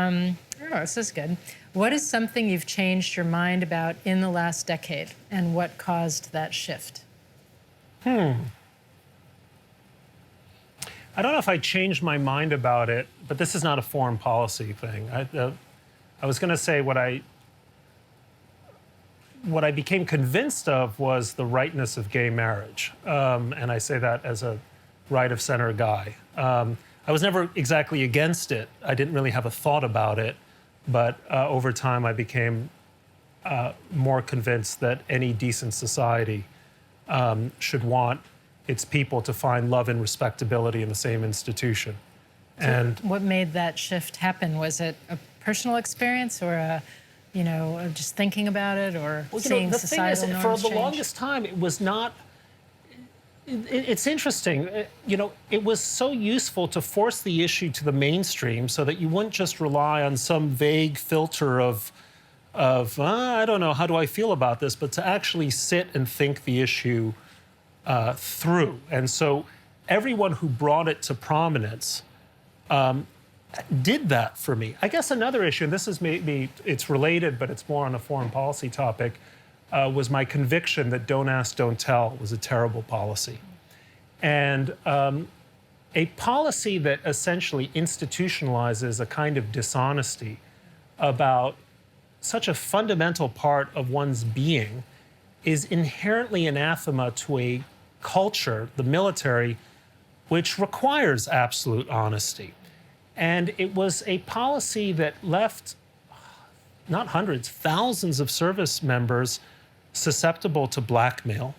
Oh, this is good. What is something you've changed your mind about in the last decade, and what caused that shift? I don't know if I changed my mind about it, but this is not a foreign policy thing. I was going to say what I became convinced of was the rightness of gay marriage, and I say that as a right-of-center guy. I was never exactly against it. I didn't really have a thought about it, but over time I became more convinced that any decent society should want its people to find love and respectability in the same institution. So and what made that shift happen? Was it a personal experience, or a, just thinking about it, or seeing societal norms change? For the longest time, it was not. It's interesting. It was so useful to force the issue to the mainstream so that you wouldn't just rely on some vague filter of I don't know, how do I feel about this, but to actually sit and think the issue through. And so everyone who brought it to prominence did that for me. I guess another issue, and this is maybe, it's related, but it's more on a foreign policy topic, was my conviction that don't ask, don't tell was a terrible policy. And a policy that essentially institutionalizes a kind of dishonesty about such a fundamental part of one's being is inherently anathema to a culture, the military, which requires absolute honesty. And it was a policy that left not hundreds, thousands of service members susceptible to blackmail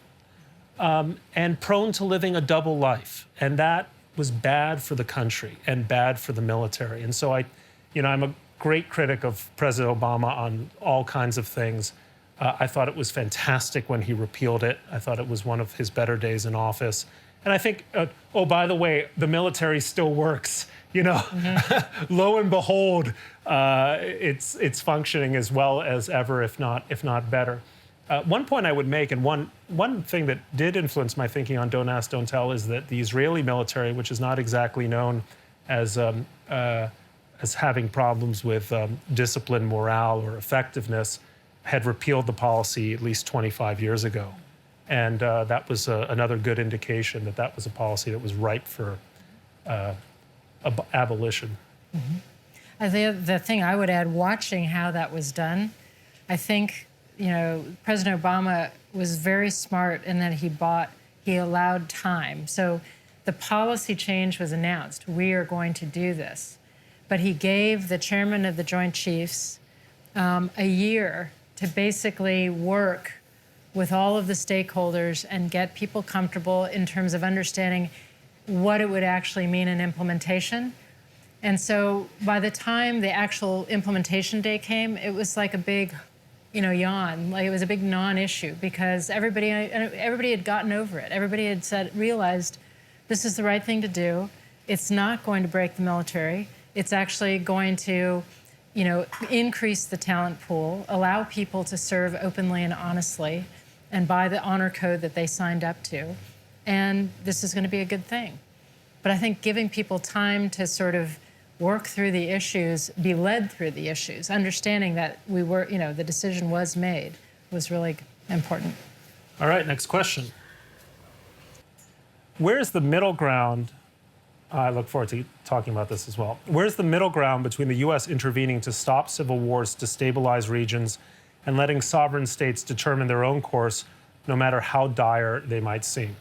and prone to living a double life. And that was bad for the country and bad for the military. And so I'm a great critic of President Obama on all kinds of things. I thought it was fantastic when he repealed it. I thought it was one of his better days in office. And I think, oh, by the way, the military still works. Lo and behold, it's functioning as well as ever, if not better. One point I would make, and one thing that did influence my thinking on Don't Ask, Don't Tell, is that the Israeli military, which is not exactly known as having problems with discipline, morale, or effectiveness, had repealed the policy at least 25 years ago. And that was another good indication that that was a policy that was ripe for abolition. Mm-hmm. The thing I would add, watching how that was done, I think, President Obama was very smart in that he allowed time. So the policy change was announced. We are going to do this. But he gave the chairman of the Joint Chiefs a year to basically work with all of the stakeholders and get people comfortable in terms of understanding what it would actually mean in implementation. And so by the time the actual implementation day came, it was like a big, yawn. Like, it was a big non-issue because everybody had gotten over it. Everybody had realized this is the right thing to do. It's not going to break the military. It's actually going to, increase the talent pool, allow people to serve openly and honestly, and by the honor code that they signed up to. And this is going to be a good thing. But I think giving people time to sort of work through the issues, be led through the issues, understanding that the decision was made, was really important. All right, next question. Where's the middle ground? I look forward to talking about this as well. Where's the middle ground between the U.S. intervening to stop civil wars, destabilize regions, and letting sovereign states determine their own course, no matter how dire they might seem?